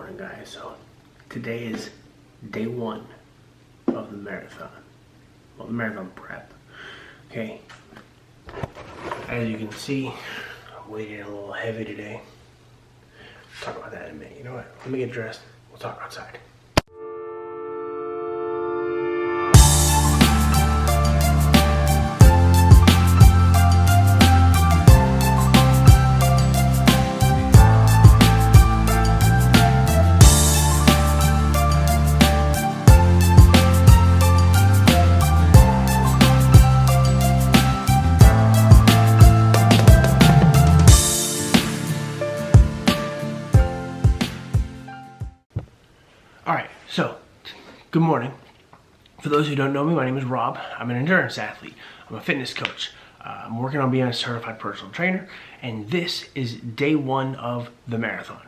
morning, guys. So today is day one of the marathon. Well, the marathon prep. Okay. As you can see, I'm weighted a little heavy today. We'll talk about that in a minute. You know what? Let me get dressed. We'll talk outside. Alright, so, good morning. For those who don't know me, my name is Rob. I'm an endurance athlete. I'm a fitness coach. I'm working on being a certified personal trainer, and this is day one of the marathon.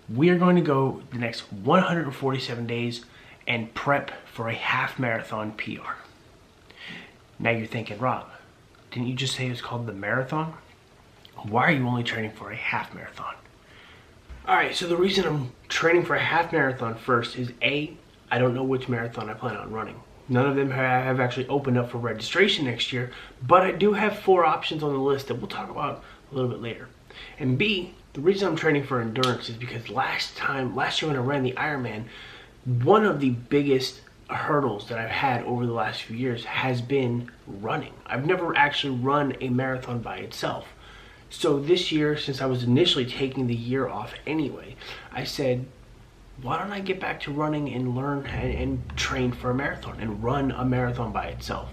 We are going to go the next 147 days and prep for a half marathon PR. Now you're thinking, Rob, didn't you just say it was called the marathon? Why are you only training for a half marathon? Alright, so the reason I'm training for a half marathon first is A, I don't know which marathon I plan on running. None of them have actually opened up for registration next year, but I do have 4 options on the list that we'll talk about a little bit later. And B, the reason I'm training for endurance is because last year when I ran the Ironman, one of the biggest hurdles that I've had over the last few years has been running. I've never actually run a marathon by itself. So this year, since I was initially taking the year off anyway, I said, why don't I get back to running and learn and train for a marathon and run a marathon by itself?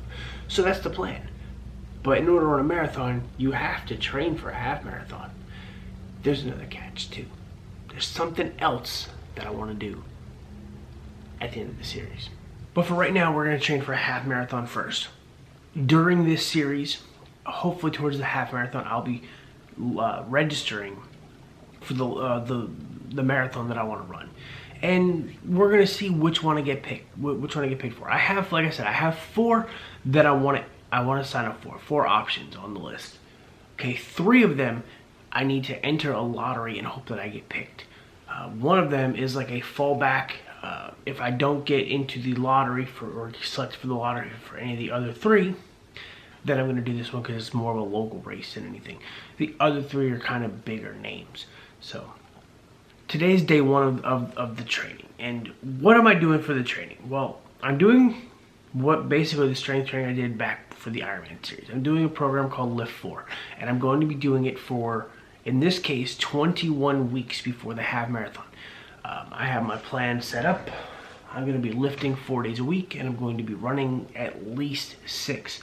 So that's the plan. But in order to run a marathon, you have to train for a half marathon. There's another catch too. There's something else that I want to do at the end of the series. But for right now, we're going to train for a half marathon first. During this series, hopefully towards the half marathon, I'll be registering for the marathon that I want to run, and we're gonna see which one I get picked. Which one I get picked for. I have, like I said, I have 4 that I want to sign up for. 4 options on the list. Okay, 3 of them I need to enter a lottery and hope that I get picked. One of them is like a fallback. If I don't get into the lottery or select for the lottery for any of the other 3. Then I'm going to do this one because it's more of a local race than anything. The other 3 are kind of bigger names. So today's day one of the training. And what am I doing for the training? Well, I'm doing what basically the strength training I did back for the Ironman series. I'm doing a program called Lift 4. And I'm going to be doing it for, in this case, 21 weeks before the half marathon. I have my plan set up. I'm going to be lifting 4 days a week, and I'm going to be running at least 6.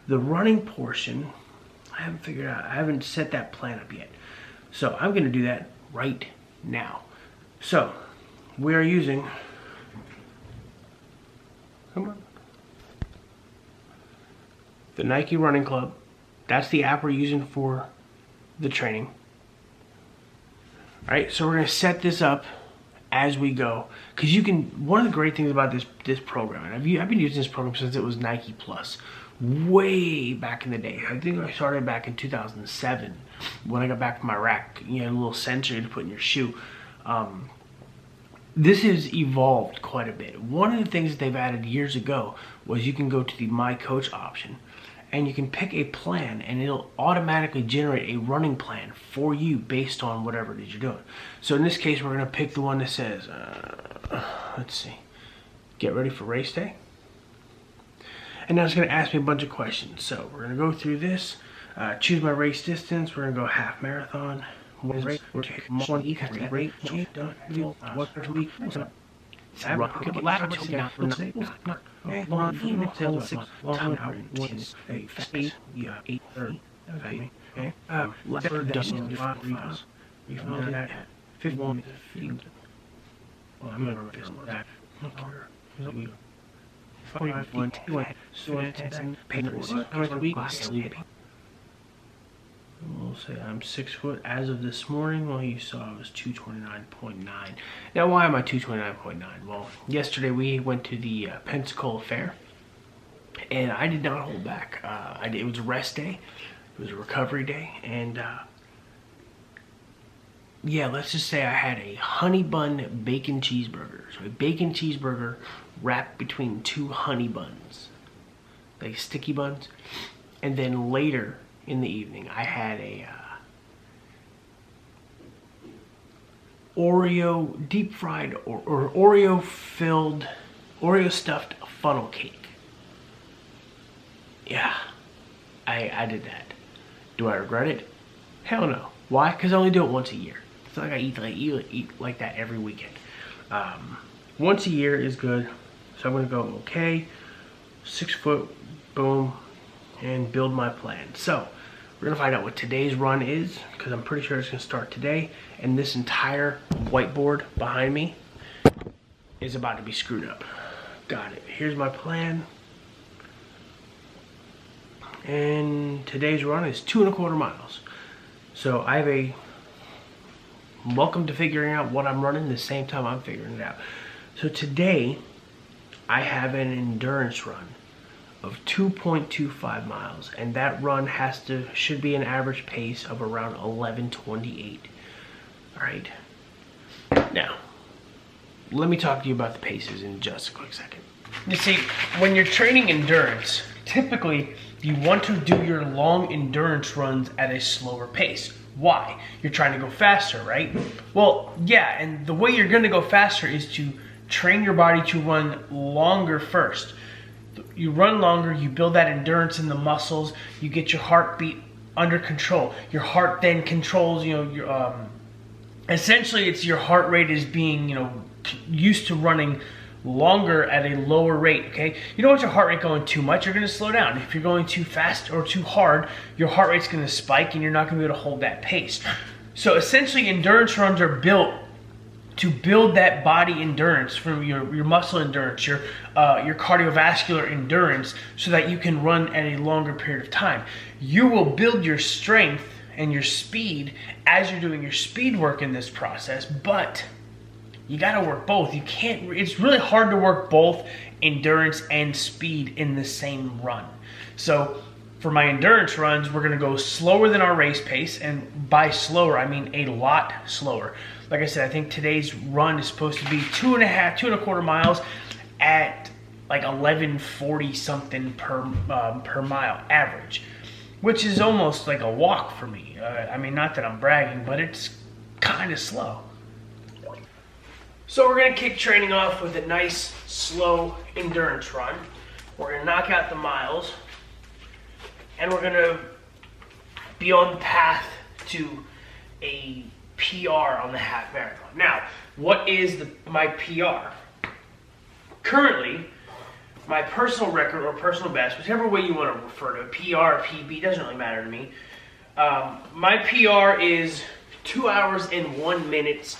The running portion, I haven't figured out. I haven't set that plan up yet. So I'm going to do that right now. So we are using, the Nike Running Club. That's the app we're using for the training. All right, so we're going to set this up as we go, because you can. One of the great things about this program, and I've been using this program since it was Nike Plus. Way back in the day. I think I started back in 2007 when I got back from Iraq. You had a little sensor to put in your shoe. This has evolved quite a bit. One of the things that they've added years ago was you can go to the My Coach option and you can pick a plan and it'll automatically generate a running plan for you based on whatever it is you're doing. So in this case, we're going to pick the one that says, let's see, get ready for race day. And now it's going to ask me a bunch of questions. So we're going to go through this, choose my race distance. We're going to go half marathon. What race? We're taking one each rate. What week? We'll say I'm 6 foot as of this morning. Well, you saw I was 229.9. Now, why am I 229.9? Well, yesterday we went to the Pensacola Fair, and I did not hold back. It was a rest day. It was a recovery day, and yeah, let's just say I had a honey bun bacon cheeseburger. So a bacon cheeseburger wrapped between 2 honey buns, like sticky buns. And then later in the evening, I had a Oreo deep fried or Oreo filled, Oreo stuffed funnel cake. Yeah, I did that. Do I regret it? Hell no. Why? Because I only do it once a year. It's not like I eat like that every weekend. Once a year is good. So I'm gonna go, okay, 6 foot, boom, and build my plan. So we're gonna find out what today's run is, because I'm pretty sure it's gonna start today. And this entire whiteboard behind me is about to be screwed up. Got it. Here's my plan. And today's run is 2.25 miles. So I have a welcome to figuring out what I'm running the same time I'm figuring it out. So today I have an endurance run of 2.25 miles, and that run should be an average pace of around 11:28. All right. Now, let me talk to you about the paces in just a quick second. You see, when you're training endurance, typically you want to do your long endurance runs at a slower pace. Why? You're trying to go faster, right? Well, yeah, and the way you're gonna go faster is to train your body to run longer first. You run longer, you build that endurance in the muscles, you get your heartbeat under control. Your heart then controls, essentially it's your heart rate is being, used to running longer at a lower rate, okay? You don't want your heart rate going too much, you're gonna slow down. If you're going too fast or too hard, your heart rate's gonna spike and you're not gonna be able to hold that pace. So essentially endurance runs are built to build that body endurance, from your muscle endurance, your cardiovascular endurance, so that you can run at a longer period of time. You will build your strength and your speed as you're doing your speed work in this process, but you gotta work both. You can't, it's really hard to work both endurance and speed in the same run. So for my endurance runs, we're gonna go slower than our race pace, and by slower, I mean a lot slower. Like I said, I think today's run is supposed to be 2.25 miles at like 11:40 something per mile average, which is almost like a walk for me. I mean, not that I'm bragging, but it's kind of slow. So we're gonna kick training off with a nice, slow endurance run. We're gonna knock out the miles, and we're gonna be on the path to a PR on the half marathon. Now, what is my PR? Currently, my personal record or personal best, whichever way you want to refer to it, PR, PB, doesn't really matter to me. My PR is 2 hours and 1 minute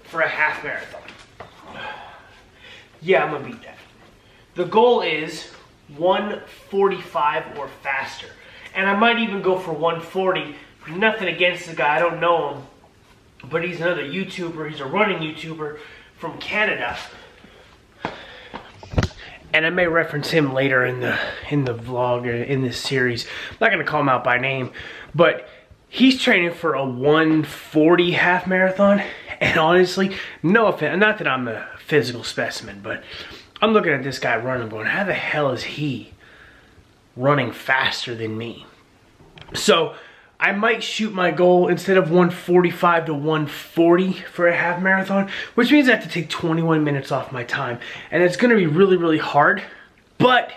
for a half marathon. Yeah, I'm gonna beat that. The goal is 1:45 or faster. And I might even go for 1:40. Nothing against the guy, I don't know him. But he's another YouTuber, he's a running YouTuber from Canada. And I may reference him later in the vlog, or in this series. I'm not gonna call him out by name, but he's training for a 1:40 half marathon. And honestly, no offense, not that I'm a physical specimen, but I'm looking at this guy running going, how the hell is he running faster than me? So I might shoot my goal instead of 1:45 to 1:40 for a half marathon, which means I have to take 21 minutes off my time. And it's gonna be really, really hard, but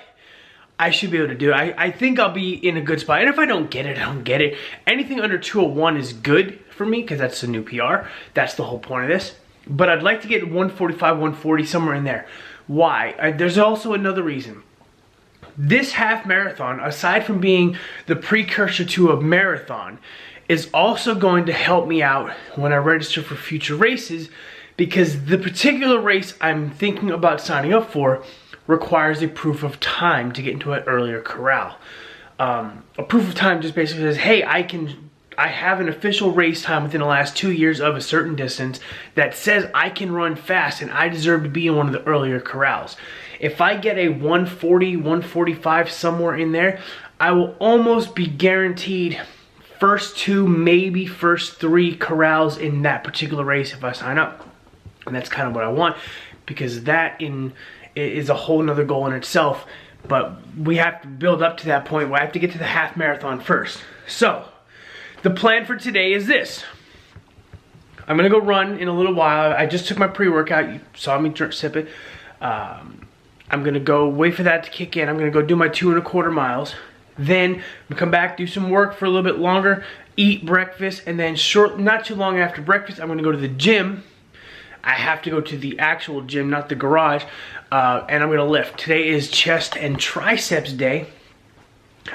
I should be able to do it. I think I'll be in a good spot. And if I don't get it, I don't get it. Anything under 2:01 is good for me, because that's a new PR. That's the whole point of this. But I'd like to get 1:45, 1:40, somewhere in there. Why? There's also another reason. This half marathon, aside from being the precursor to a marathon, is also going to help me out when I register for future races, because the particular race I'm thinking about signing up for requires a proof of time to get into an earlier corral. A proof of time just basically says, hey, I have an official race time within the last 2 years of a certain distance that says I can run fast and I deserve to be in one of the earlier corrals. If I get a 1:40, 1:45 somewhere in there, I will almost be guaranteed first 2, maybe first 3 corrals in that particular race if I sign up. And that's kind of what I want, because that is a whole nother goal in itself. But we have to build up to that point where I have to get to the half marathon first. So the plan for today is this. I'm gonna go run in a little while. I just took my pre-workout. You saw me sip it. I'm gonna go wait for that to kick in. I'm gonna go do my 2.25 miles. Then I'm gonna come back, do some work for a little bit longer, eat breakfast, and then not too long after breakfast, I'm gonna go to the gym. I have to go to the actual gym, not the garage, and I'm gonna lift. Today is chest and triceps day.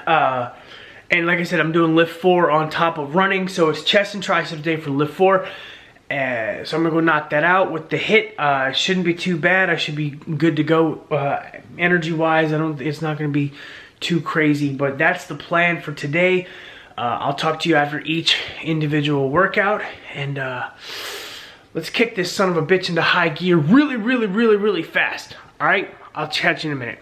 And like I said, I'm doing lift 4 on top of running, so it's chest and triceps day for lift 4. So I'm gonna go knock that out with the hit. It shouldn't be too bad. I should be good to go energy-wise. It's not gonna be too crazy, but that's the plan for today. I'll talk to you after each individual workout, and let's kick this son of a bitch into high gear really fast. All right, I'll catch you in a minute.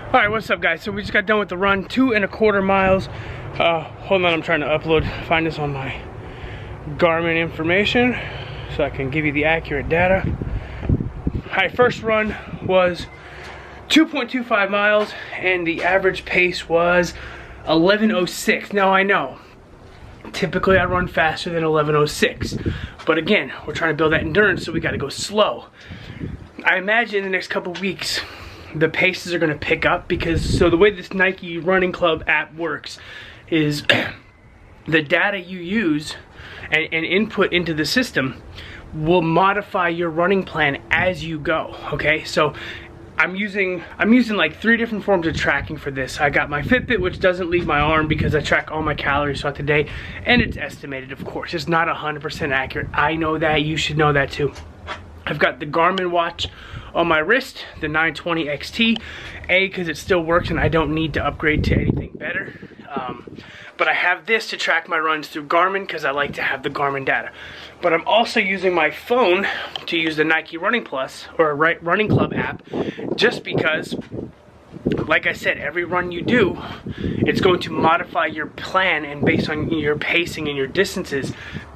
All right, what's up, guys? So we just got done with the run, 2.25 miles. Hold on, I'm trying to find this on my Garmin information so I can give you the accurate data. All right, first run was 2.25 miles, and the average pace was 11:06. Now I know, typically I run faster than 11:06, but again, we're trying to build that endurance, so we got to go slow. I imagine in the next couple weeks the paces are going to pick up, because the way this Nike Running Club app works is the data you use and input into the system will modify your running plan as you go. Okay, so I'm using like 3 different forms of tracking for this. I got my Fitbit, which doesn't leave my arm because I track all my calories throughout the day, and it's estimated, of course. It's not 100% accurate. I know that. You should know that too. I've got the Garmin watch on my wrist, the 920 XT, because it still works and I don't need to upgrade to anything better. But I have this to track my runs through Garmin because I like to have the Garmin data. But I'm also using my phone to use the Nike Running Plus or Running Club app, just because, like I said, every run you do, it's going to modify your plan and based on your pacing and your distances,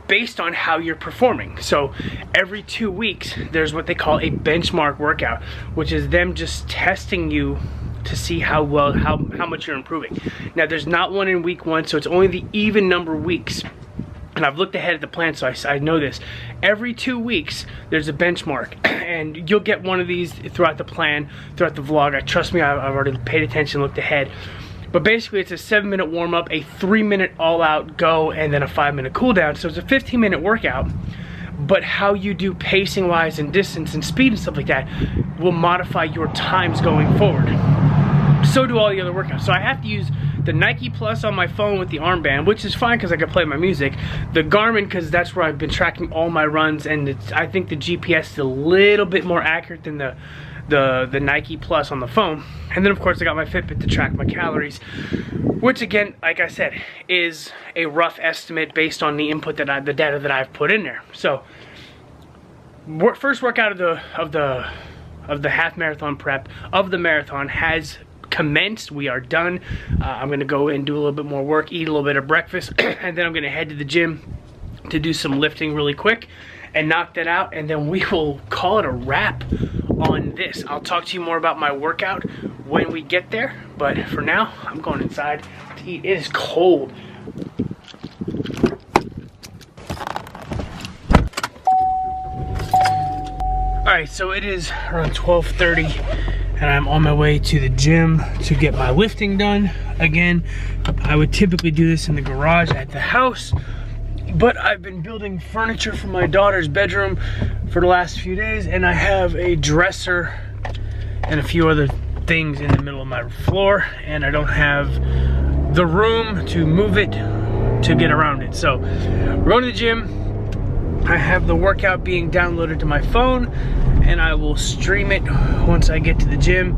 based on how you're performing. So every 2 weeks, there's what they call a benchmark workout, which is them just testing you to see how much you're improving. Now, there's not one in week 1, so it's only the even number of weeks. And I've looked ahead at the plan, so I know this. Every 2 weeks, there's a benchmark, and you'll get one of these throughout the plan, throughout the vlog. Trust me, I've already paid attention, looked ahead. But basically, it's a 7-minute warm-up, a 3-minute all-out go, and then a 5-minute cool-down. So it's a 15-minute workout, but how you do pacing-wise and distance and speed and stuff like that will modify your times going forward. So do all the other workouts. So I have to use the Nike Plus on my phone with the armband, which is fine because I can play my music. The Garmin, because that's where I've been tracking all my runs, and I think the GPS is a little bit more accurate than the Nike Plus on the phone. And then of course I got my Fitbit to track my calories, which again, like I said, is a rough estimate based on the input the data that I've put in there. So first workout of the half marathon prep of the marathon has commenced. We are done. I'm gonna go and do a little bit more work, eat a little bit of breakfast, and then I'm gonna head to the gym to do some lifting really quick and knock that out, and then we will call it a wrap on this. I'll talk to you more about my workout when we get there, but for now, I'm going inside to eat. It is cold. Alright, so it is around 12:30, and I'm on my way to the gym to get my lifting done. Again, I would typically do this in the garage at the house, but I've been building furniture for my daughter's bedroom for the last few days, and I have a dresser and a few other things in the middle of my floor, and I don't have the room to move it to get around it. So we're going to the gym. I have the workout being downloaded to my phone, and I will stream it once I get to the gym.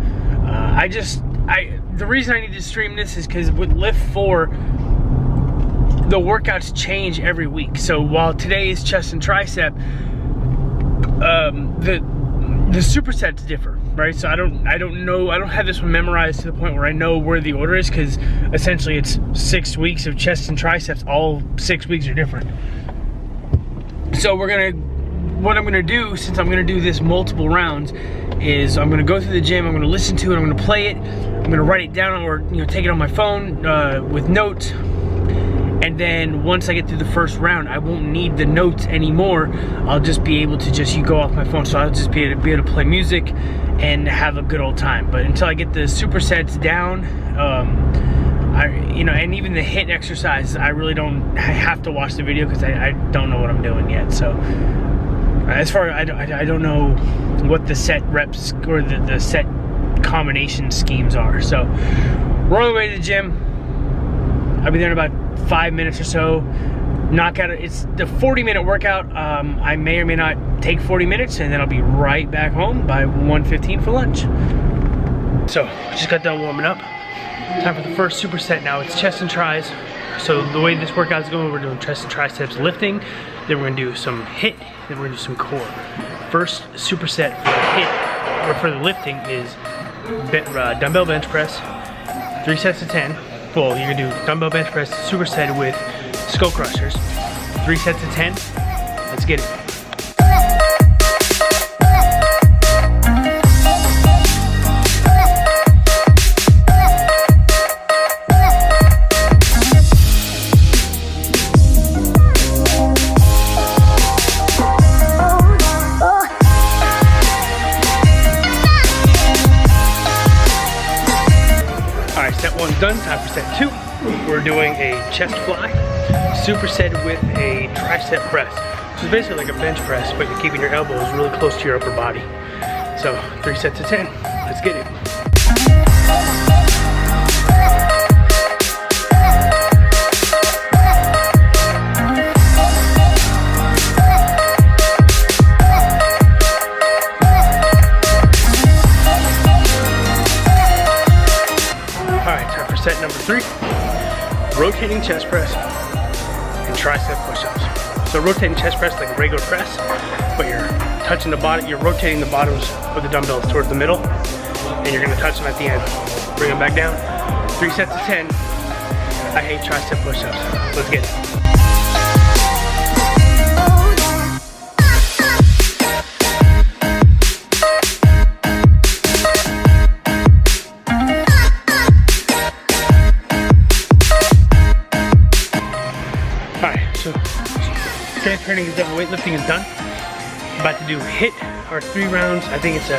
The reason I need to stream this is because with Lift 4, the workouts change every week. So while today is chest and tricep, the supersets differ, right? So I don't have this one memorized to the point where I know where the order is, because essentially it's 6 weeks of chest and triceps. All 6 weeks are different. So what I'm gonna do, since I'm gonna do this multiple rounds, is I'm gonna go through the gym, I'm gonna listen to it, I'm gonna play it, I'm gonna write it down, or take it on my phone with notes. And then once I get through the first round, I won't need the notes anymore. I'll just be able to go off my phone. So I'll just be able to play music and have a good old time. But until I get the supersets down, and even the HIIT exercises, I have to watch the video, because I don't know what I'm doing yet. So as far as I don't know what the set reps or the set combination schemes are. So we're on the way to the gym. I'll be there in about 5 minutes or so. It's the 40-minute workout. I may or may not take 40 minutes, and then I'll be right back home by 1:15 for lunch. So just got done warming up. Time for the first superset now. It's chest and tris. So the way this workout is going, we're doing chest and triceps lifting. Then we're gonna do some HIIT. Then we're gonna do some core. First superset for the HIIT, or for the lifting, is dumbbell bench press, 3 sets of 10. Well, you're gonna do dumbbell bench press superset with skull crushers. 3 sets of 10. Let's get it. Set 1's done, time for set 2. We're doing a chest fly, superset with a tricep press. So it's basically like a bench press, but you're keeping your elbows really close to your upper body. So 3 sets of 10, let's get it. Set number 3, rotating chest press and tricep push-ups. So rotating chest press like a regular press, but you're touching the bottom, you're rotating the bottoms of the dumbbells towards the middle, and you're gonna touch them at the end. Bring them back down. 3 sets of 10. I hate tricep push-ups. Let's get it. Strength training is done, weightlifting is done. I'm about to do HIIT, or 3 rounds. I think it's a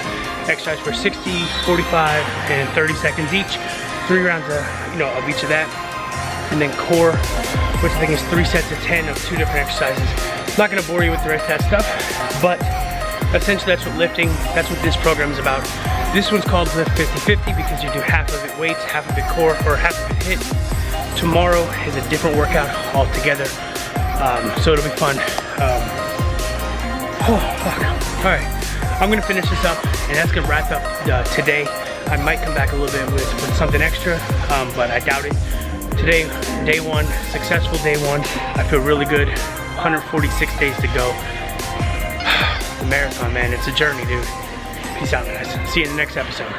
exercise for 60, 45, and 30 seconds each. 3 rounds of each of that. And then core, which I think is 3 sets of 10 of 2 different exercises. I'm not gonna bore you with the rest of that stuff, but essentially that's what this program is about. This one's called Lift 50-50 because you do half of it weights, half of it core, or half of it HIIT. Tomorrow is a different workout altogether. So it'll be fun. Oh, fuck. All right, I'm gonna finish this up, and that's gonna wrap up today. I might come back a little bit with something extra, but I doubt it. Today, day 1, successful day 1. I feel really good. 146 days to go. The marathon, man, it's a journey, dude. Peace out, guys. See you in the next episode.